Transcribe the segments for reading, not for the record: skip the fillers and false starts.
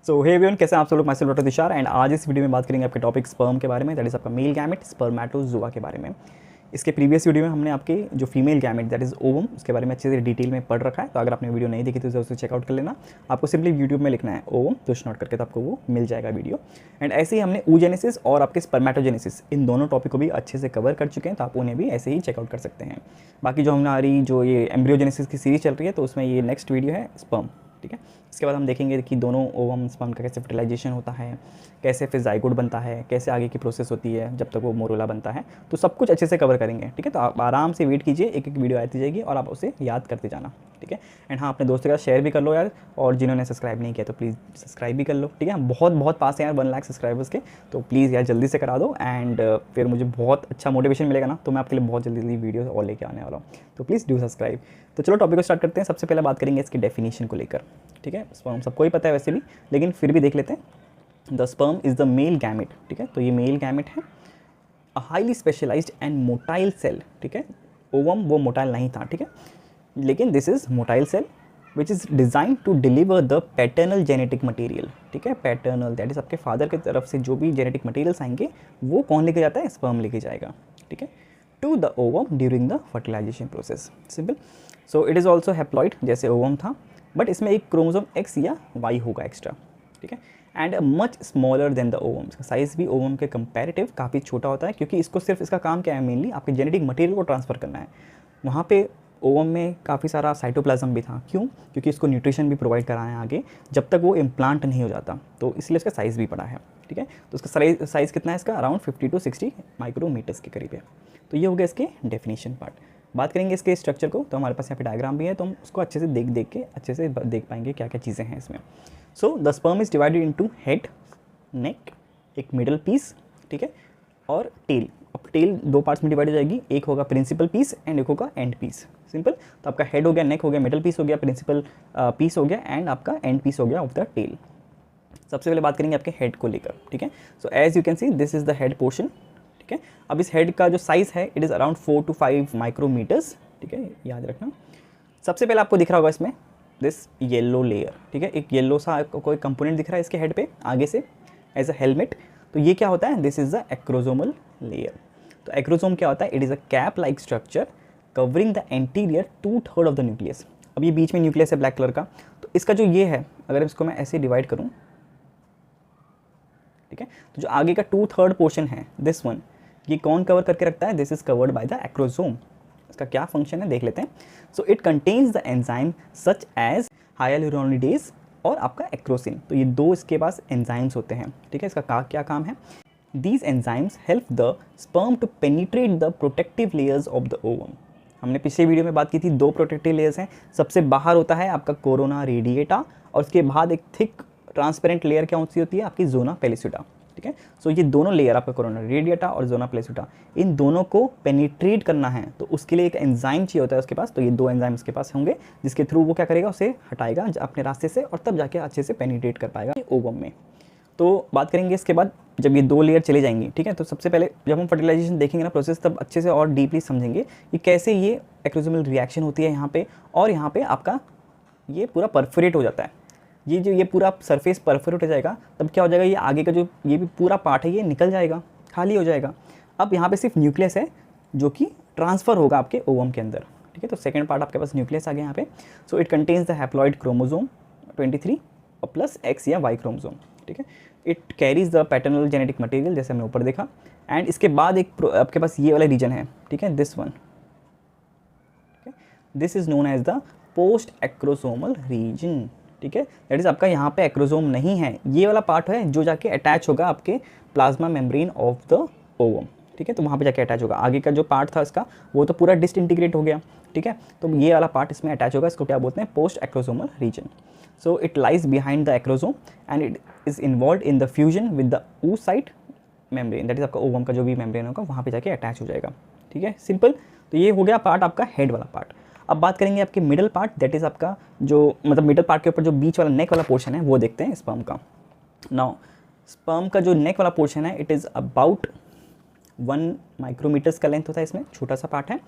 सो hey everyone, कैसे हैं आप सब लोग। मैं डॉक्टर तुषार एंड आज इस वीडियो में बात करेंगे आपके टॉपिक स्पर्म के बारे में, दैट इज़ आपका मेल गैमेट स्पर्मेटोजोआ के बारे में। इसके प्रीवियस वीडियो में हमने आपके जो female gamete that is ovum उसके बारे में अच्छे से डिटेल में पढ़ रखा है। तो अगर आपने वीडियो नहीं देखी तो उसे चेकआउट कर लेना। आपको सिंपली यूट्यूब में लिखना है ओवम पुश नोट करके, तो आपको वो मिल जाएगा वीडियो। एंड ऐसे ही हमने oogenesis और आपके स्पर्मेटोजेनेसिस इन दोनों टॉपिक को भी अच्छे से कवर कर चुके हैं, तो आप उन्हें भी ऐसे ही चेकआउट कर सकते हैं। बाकी जो हमारी जो ये एम्ब्रियोजेनेसिस की सीरीज चल रही है, तो उसमें ये नेक्स्ट वीडियो है स्पर्म, ठीक है। इसके बाद हम देखेंगे कि दोनों ओवम स्पर्म का कैसे फर्टिलाइजेशन होता है, कैसे फिर जाइगोट बनता है, कैसे आगे की प्रोसेस होती है जब तक वो मोरोला बनता है। तो सब कुछ अच्छे से कवर करेंगे, ठीक है। तो आप आराम से वेट कीजिए, एक एक वीडियो आती जाएगी और आप उसे याद करते जाना, ठीक है। एंड हाँ, अपने दोस्तों के साथ शेयर भी कर लो यार, और जिन्होंने सब्सक्राइब नहीं किया तो प्लीज़ सब्सक्राइब भी कर लो, ठीक है। बहुत बहुत पास है यार 1 लाख सब्सक्राइबर्स के, तो प्लीज़ यार जल्दी से करा दो। एंड फिर मुझे बहुत अच्छा मोटिवेशन मिलेगा ना, तो मैं आपके लिए बहुत जल्दी जल्दी वीडियो और लेके आने वाला हूँ, तो प्लीज़ डू सब्सक्राइब। तो चलो टॉपिक को स्टार्ट करते हैं। सबसे पहले बात करेंगे इसकी डेफिनेशन को लेकर, ठीक है। स्पर्म सबको ही पता है वैसे भी, लेकिन फिर भी देख लेते हैं। The sperm is the male gamete, ठीक है। तो ये मेल गैमेट है, a highly specialised and motile cell, ठीक है। ओवम वो मोटाइल नहीं था, ठीक है, लेकिन this is motile cell which is design to deliver the paternal genetic material, ठीक है। पैटर्नल दैट इज़ आपके फादर की तरफ से जो भी जेनेटिक मटेरियल्स आएंगे वो कौन लेके जाता है, स्पर्म लेके जाएगा, ठीक है, to the ovum during the fertilisation process. Simple. So it is also haploid जैसे ओवम था, बट इसमें एक क्रोमोसोम एक्स या वाई होगा एक्स्ट्रा, ठीक है। And much smaller than the ovum, इसका साइज़ भी ओवम के कंपैरेटिव काफ़ी छोटा होता है, क्योंकि इसको सिर्फ इसका काम क्या है, मेनली आपके जेनेटिक मटेरियल को ट्रांसफ़र करना है। वहाँ पे ओवम में काफ़ी सारा साइटोप्लाज्म भी था, क्यों, क्योंकि इसको न्यूट्रिशन भी प्रोवाइड कराना है आगे जब तक वो इम्प्लांट नहीं हो जाता, तो इसलिए इसका साइज़ भी बड़ा है, ठीक है। तो इसका साइज़ कितना है, इसका अराउंड 50 to 60 माइक्रोमीटर्स के करीब है। तो ये हो गया इसके डेफिनेशन पार्ट। बात करेंगे इसके स्ट्रक्चर को, तो हमारे पास यहाँ पे डायग्राम भी है, तो हम उसको अच्छे से देख के अच्छे से देख पाएंगे क्या क्या चीज़ें हैं इसमें। So the sperm is divided into head, neck, एक मिडल पीस, ठीक है, और टेल। अब टेल 2 पार्ट्स में डिवाइड हो जाएगी, एक होगा प्रिंसिपल पीस एंड एक होगा एंड पीस। सिंपल। तो आपका हेड हो गया, नेक हो गया, मिडल पीस हो गया, प्रिंसिपल पीस हो गया, एंड आपका एंड पीस हो गया ऑफ द टेल। सबसे पहले बात करेंगे आपके हेड को लेकर, ठीक है। So as you can see this is the head portion, ठीक है। अब इस हेड का जो साइज़ है it is around 4 to 5 micrometres, ठीक है, याद रखना। सबसे पहले आपको दिख रहा होगा इसमें दिस येलो लेयर, ठीक है, एक येलो सा कोई कंपोनेंट दिख रहा है इसके हेड पे आगे से एज अ हेलमेट। तो ये क्या होता है, this is the acrosomal layer. तो एक्रोसोम क्या होता है, it is a cap like structure covering the anterior 2/3 of the nucleus. अब ये बीच में न्यूक्लियस है ब्लैक कलर का, तो इसका जो ये है, अगर इसको मैं ऐसे डिवाइड करूँ, ठीक है, तो जो आगे का 2/3 पोर्शन है दिस वन, ये कौन कवर करके रखता है, this is covered by the acrosome. इसका क्या फंक्शन है देख लेते हैं। So it contains the enzyme such as hyaluronidase और आपका एक्रोसिन। तो ये 2 इसके पास एंजाइम्स होते हैं, ठीक है। इसका क्या काम है, these enzymes help the sperm to penetrate the protective layers of the ovum. हमने पिछले वीडियो में बात की थी, 2 प्रोटेक्टिव लेयर्स हैं। सबसे बाहर होता है आपका कोरोना रेडिएटा, और उसके बाद एक थिक ट्रांसपेरेंट लेयर क्या होती है आपकी, जोना पेलिसिटा, ठीक है। सो ये दोनों लेयर आपका कोरोना रेडिएटा और जोना पेलिसिटा, इन दोनों को पेनिट्रेट करना है, तो उसके लिए एक एंजाइम चाहिए होता है उसके पास। तो ये 2 एंजाइम उसके पास होंगे, जिसके थ्रू वो क्या करेगा, उसे हटाएगा अपने रास्ते से, और तब जाके अच्छे से पेनिट्रेट कर पाएगा ओवम में। तो बात करेंगे इसके बाद, जब ये 2 लेयर चले जाएंगी, ठीक है, तो सबसे पहले जब हम फर्टिलाइजेशन देखेंगे ना प्रोसेस, तब अच्छे से और डीपली समझेंगे कि कैसे ये एक्रोसोमल रिएक्शन होती है यहाँ पे, और यहाँ पे आपका ये पूरा परफोरेट हो जाता है। ये पूरा सरफेस परफोरेट हो जाएगा, तब क्या हो जाएगा, ये आगे का जो ये भी पूरा पार्ट है ये निकल जाएगा, खाली हो जाएगा। अब यहाँ पे सिर्फ न्यूक्लियस है जो कि ट्रांसफ़र होगा आपके ओवम के अंदर, ठीक है। तो सेकंड पार्ट आपके पास न्यूक्लियस आ गया यहाँ पे। सो it contains the haploid chromosome 23 और प्लस एक्स या वाई क्रोमोसोम, ठीक है। It carries the paternal genetic material, जैसे हमने ऊपर देखा। एंड इसके बाद एक आपके पास ये वाला रीजन है, ठीक है, दिस वन, ठीक है, this is known as the post acrosomal region, ठीक है। दैट इज़ आपका यहाँ पे एक्रोसोम नहीं है, ये वाला पार्ट है जो जाके अटैच होगा आपके plasma membrane of the ovum, ठीक है। तो वहाँ पे जाके अटैच होगा। आगे का जो पार्ट था इसका वो तो पूरा डिसइंटीग्रेट हो गया, ठीक है। तो ये वाला पार्ट इसमें अटैच होगा, इसको क्या बोलते हैं, post acrosomal region. So it lies behind the acrosome and it is involve in the fusion with the oocyte membrane, that is आपका ओवम का जो भी मेम्ब्रेन होगा वहाँ पे जाके अटैच हो जाएगा, ठीक है, सिंपल। तो ये हो गया पार्ट आपका हेड वाला पार्ट। अब बात करेंगे आपके मिडल पार्ट, दैट इज़ आपका जो मतलब मिडल पार्ट के ऊपर जो बीच वाला नेक वाला पोर्शन है वो देखते हैं स्पर्म का। नाउ स्पर्म का जो नेक वाला पोर्शन है इट इज़ अबाउट 1 माइक्रोमीटर्स का लेंथ होता है, इसमें छोटा सा पार्ट है।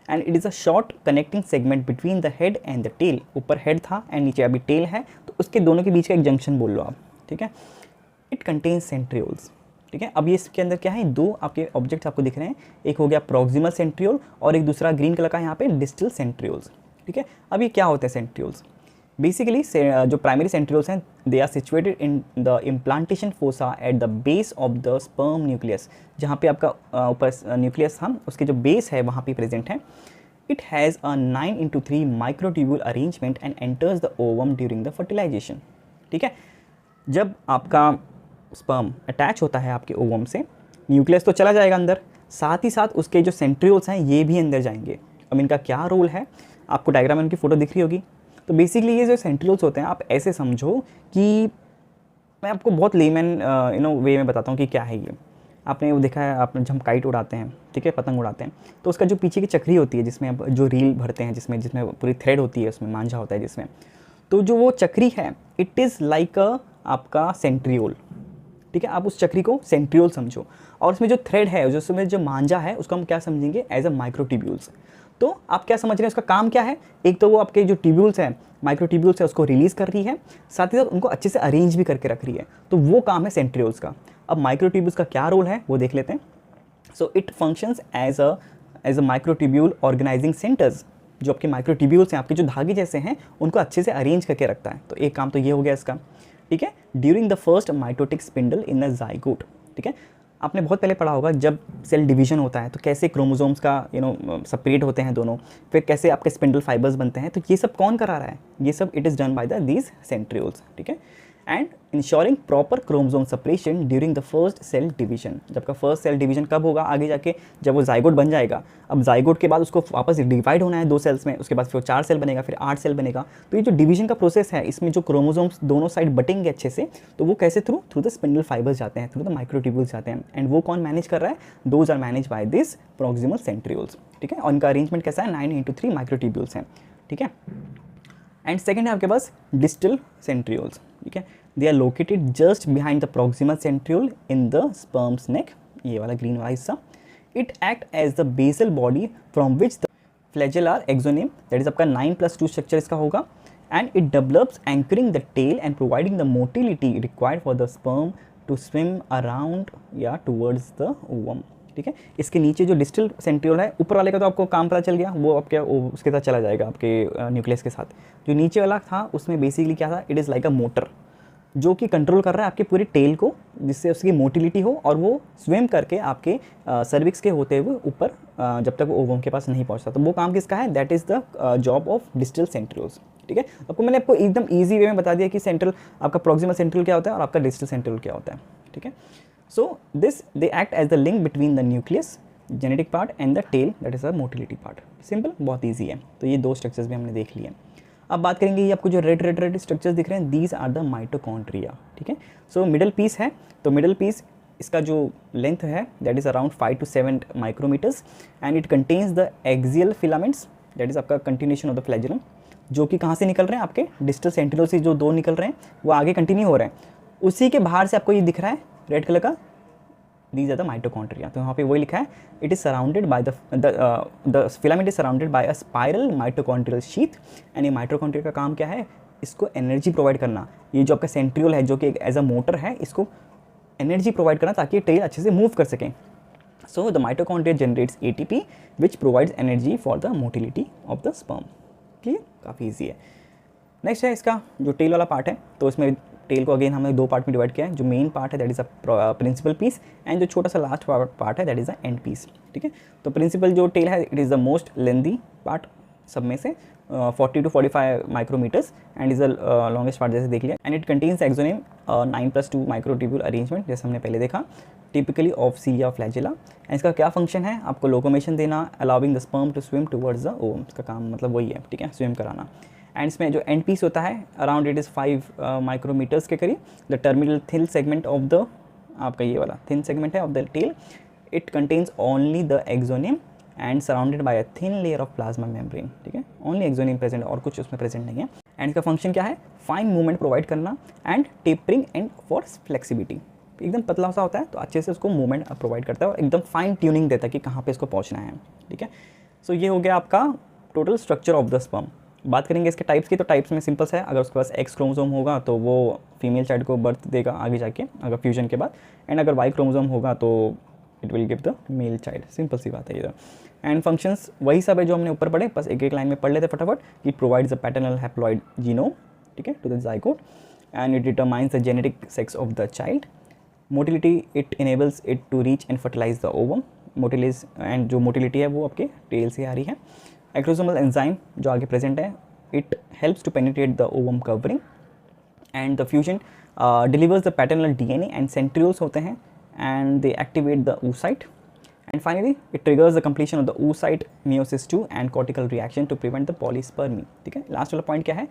And it is a short connecting segment between the head and the tail. ऊपर हेड था एंड नीचे अभी टेल है, तो उसके दोनों के बीच का एक जंक्शन बोल लो आप, ठीक है। इट कंटेन्स सेंट्रियोल्स, ठीक है। अब ये इसके अंदर क्या है, दो आपके ऑब्जेक्ट्स आपको दिख रहे हैं, एक हो गया प्रॉक्सिमल सेंट्रियोल और एक दूसरा ग्रीन कलर का यहाँ पे डिस्टल सेंट्रियोल्स, ठीक है। अब ये क्या होते हैं सेंट्रियोल्स? बेसिकली जो प्राइमरी सेंट्रियोल्स हैं they are situated in the implantation fossa at the base of the sperm nucleus, जहाँ पे आपका ऊपर न्यूक्लियस था उसके जो बेस है वहाँ पे प्रेजेंट है। It has a 9:3 microtubule arrangement and enters the ovum during the fertilisation, ठीक है। जब आपका स्पर्म अटैच होता है आपके ओवम से, न्यूक्लियस तो चला जाएगा अंदर, साथ ही साथ उसके जो सेंट्रियोल्स हैं ये भी अंदर जाएंगे। अब इनका क्या रोल है, आपको डायग्राम में उनकी फ़ोटो दिख रही होगी। तो बेसिकली ये जो सेंट्रियोल्स होते हैं आप ऐसे समझो कि मैं आपको बहुत लेमन वे में बताता हूँ कि क्या है ये। आपने वो देखा है, आपने जब हम काइट उड़ाते हैं, ठीक है, पतंग उड़ाते हैं, तो उसका जो पीछे की चक्री होती है जिसमें आप जो रील भरते हैं, जिसमें पूरी थ्रेड होती है, उसमें मांझा होता है जिसमें, तो जो वो चक्री है इट इज़ लाइक आपका सेंट्रियोल, ठीक है। आप उस चक्री को सेंट्रियोल समझो, और उसमें जो थ्रेड है, जो उसमें जो मांझा है, उसको हम क्या समझेंगे, एज अ माइक्रोट्यूब्यूल्स। तो आप क्या समझ रहे हैं उसका काम क्या है? एक तो वो आपके जो ट्यूब्यूल्स हैं, माइक्रोट्यूब्यूल्स है, उसको रिलीज़ कर रही है, साथ ही साथ उनको अच्छे से अरेंज भी करके रख रही है, तो वो काम है सेंट्रियोल्स का। अब माइक्रोट्यूब्यूल्स का क्या रोल है वो देख लेते हैं। So it functions as a microtubule organising centres. जो आपके माइक्रोट्यूब्यूल्स हैं, आपके जो धागे जैसे हैं, उनको अच्छे से अरेंज करके रखता है। तो एक काम तो ये हो गया इसका, ठीक है। During the first mitotic spindle in the zygote, ठीक है। आपने बहुत पहले पढ़ा होगा जब सेल डिवीजन होता है तो कैसे क्रोमोसोम्स का सेपरेट होते हैं दोनों, फिर कैसे आपके स्पिंडल फाइबर्स बनते हैं, तो ये सब कौन करा रहा है? ये सब it is done by these centrioles, ठीक है। And ensuring proper chromosome separation during the first cell division. जब का फर्स्ट सेल डिवीजन कब होगा? आगे जाके जब वो जाइगोट बन जाएगा। अब जाइगोट के बाद उसको वापस डिवाइड होना है 2 सेल्स में, उसके बाद फिर 4 सेल बनेगा, फिर 8 सेल बनेगा। तो ये जो डिवीजन का प्रोसेस है, इसमें जो क्रोमोसोम्स दोनों साइड बटेंगे अच्छे से, तो वो कैसे थ्रू द स्पिंडल फाइबर्स जाते हैं, थ्रू द माइक्रोट्यूब्यूल्स जाते हैं। एंड वो कौन मैनेज कर रहा है? Those are manage by this proximal centrioles, ठीक है। और इनका अरेंजमेंट कैसा है? 9:3 माइक्रोट्यूब्यूल्स हैं, ठीक है। एंड सेकेंड है आपके पास डिस्टल सेंट्रियोल्स, ठीक है। They are located just behind the proximal centriole in the sperm's neck, ये वाला ग्रीन वाला हिस्सा। It act as the basal body from which the flagellar axoneme, that is आपका 9+2 स्ट्रक्चर इसका होगा। And it develops anchoring the tail and providing the motility required for the sperm to swim around या towards the ovum, ठीक है। इसके नीचे जो distal centriole है, ऊपर वाले का तो आपको काम पता चल गया, वो आपके उसके साथ चला जाएगा आपके न्यूक्लियस के साथ। जो नीचे वाला था उसमें बेसिकली क्या था? It is like a motor जो कि कंट्रोल कर रहा है आपके पूरे टेल को, जिससे उसकी मोटिलिटी हो और वो स्विम करके आपके सर्विक्स के होते हुए ऊपर जब तक वो ओवम के पास नहीं पहुंचता। तो वो काम किसका है? That is the job of distal centrioles, ठीक है। मैंने आपको एकदम ईजी वे में बता दिया कि सेंट्रल आपका प्रॉक्सिमल सेंट्रियोल क्या होता है और आपका डिस्टल सेंट्रियोल क्या होता है, ठीक है। So this they act as the link between the nucleus genetic part and the tail, that is the motility part. Simple, बहुत easy है। तो ये दो स्ट्रक्चर्स भी हमने देख लिए। अब बात करेंगे ये आपको जो रेड स्ट्रक्चर्स दिख रहे हैं, दीज आर द माइटोकॉन्ड्रिया, ठीक है। सो मिडल पीस है, तो मिडल पीस इसका जो लेंथ है that is around 5 to 7 micrometres and it contains the axial filaments, that is आपका कंटिन्यूशन ऑफ द फ्लैजेलम, जो कि कहाँ से निकल रहे हैं? आपके डिस्टल सेंट्रियोल से जो दो निकल रहे हैं वो आगे कंटिन्यू हो रहे हैं। उसी के बाहर से आपको ये दिख रहा है रेड कलर का, दीज आर द माइटोकॉन्ड्रिया। तो यहाँ पे वही लिखा है, it is surrounded by the filament is surrounded by a spiral mitochondrial sheath. And ये माइटोकॉन्ड्रिया का काम क्या है? इसको एनर्जी प्रोवाइड करना। ये जो आपका सेंट्रियोल है जो कि एज अ मोटर है, इसको एनर्जी प्रोवाइड करना ताकि टेल अच्छे से मूव कर सकें। So the mitochondria generates ATP which provides energy for the motility of the sperm. Clear? काफ़ी ईजी है। नेक्स्ट है इसका जो टेल वाला पार्ट है, तो इसमें टेल को अगेन हमने 2 पार्ट में डिवाइड किया है। जो मेन पार्ट है that is a principal piece and जो छोटा सा लास्ट पार्ट है that is a end piece, ठीक है। तो प्रिंसिपल जो टेल है it is the most lengthy part सब में से, 40 to 45 micrometres and is the longest part जैसे देख लिया। And it contains axoneme 9+2 microtubule arrangement जैसे हमने पहले देखा, typically of cilia flagella. And इसका क्या फंक्शन है? आपको लोकोमेशन देना, allowing the sperm to swim towards the ovum. इसका काम मतलब वही है, ठीक है, स्विम कराना। एंड इसमें जो एंड पीस होता है अराउंड इट इज़ 5 माइक्रोमीटर्स के करीब। The terminal thin segment of the आपका ये वाला थिन सेगमेंट है of the tail, it contains only the axoneme and surrounded by a thin layer of plasma membrane, ठीक है। ओनली एक्सोनियम प्रेजेंट, और कुछ उसमें प्रेजेंट नहीं है। एंड इसका फंक्शन क्या है? फाइन मूवमेंट प्रोवाइड करना and tapering and for flexibility. एकदम पतला सा होता है तो अच्छे से उसको मूवमेंट प्रोवाइड करता है और एकदम फाइन ट्यूनिंग देता है कि कहाँ पे इसको पहुँचना है, ठीक है। सो ये हो गया आपका total structure of the sperm. बात करेंगे इसके टाइप्स की, तो टाइप्स में सिंपल्स है, अगर उसके पास एक्स क्रोमोसोम होगा तो वो फीमेल चाइल्ड को बर्थ देगा आगे जाके अगर फ्यूजन के बाद, एंड अगर वाई क्रोमोसोम होगा तो it will give the male child. Simple सी बात है ये। एंड फंक्शंस वही सब है जो हमने ऊपर पढ़े, बस एक एक लाइन में पढ़ लेते फटाफट। It provides a paternal haploid genome, ठीक है, to the zygote, and it determines the genetic sex of the child. Motility, it enables it to reach and fertilise the ovum. Motility, and जो motility है वो आपके tell से आ रही है। Acrosomal enzyme जो आगे प्रेजेंट है, it helps to penetrate the ovum covering. And the fusion delivers the paternal DNA and centrioles होते हैं, and they activate the oocyte. And finally it triggers the completion of the oocyte meiosis 2 and cortical reaction to prevent the polyspermy. ठीक है, last वाला point क्या है,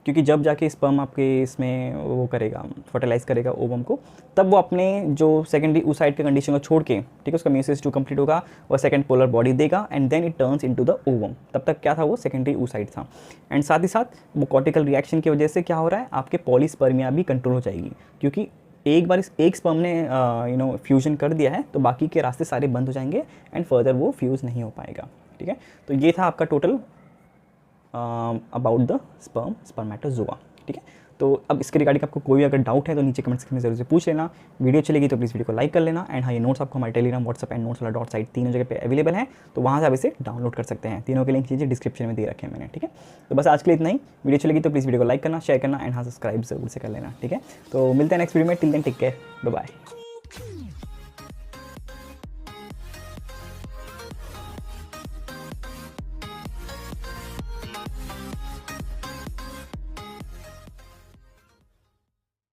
क्योंकि जब जाके स्पर्म आपके इसमें वो करेगा, फर्टिलाइज करेगा ओवम को, तब वो अपने जो सेकेंडरी oocyte के कंडीशन को छोड़ के, ठीक है, उसका meiosis 2 कंप्लीट होगा, और सेकंड पोलर बॉडी देगा, and then it turns into the ovum. तब तक क्या था, वो सेकेंडरी oocyte था। एंड साथ ही साथ वो कॉर्टिकल रिएक्शन की वजह से क्या हो रहा है, आपके पॉलीस्पर्मिया भी कंट्रोल हो जाएगी, क्योंकि एक बार इस एक स्पर्म ने फ्यूजन कर दिया है तो बाकी के रास्ते सारे बंद हो जाएंगे, एंड फर्दर वो फ्यूज़ नहीं हो पाएगा। ठीक है, तो ये था आपका टोटल अबाउट द स्पर्मेटोजोआ। ठीक है, तो अब इसके रिगार्डिंग आपको कोई अगर डाउट है तो नीचे कमेंट सेक्शन में जरूर से पूछ लेना। वीडियो चलेगी तो प्लीज़ वीडियो को लाइक कर लेना। एंड हाँ, ये नोट्स आपको हमारे टेलीग्राम, व्हाट्सअप एंड नोट्स वाला डॉट साइट तीनों जगह पे अवेलेबल है, तो वहाँ से आप इसे डाउनलोड कर सकते हैं। तीनों के लिंक नीचे डिस्क्रिप्शन में दे रखे हैं मैंने। ठीक है, तो बस आज के लिए इतना ही। वीडियो चलेगी तो प्लीज़ वीडियो को लाइक करना, शेयर करना, एंड हाँ, सब्सक्राइब जरूर से कर लेना। ठीक है, तो मिलते हैं नेक्स्ट वीडियो में। Till then take care, bye bye.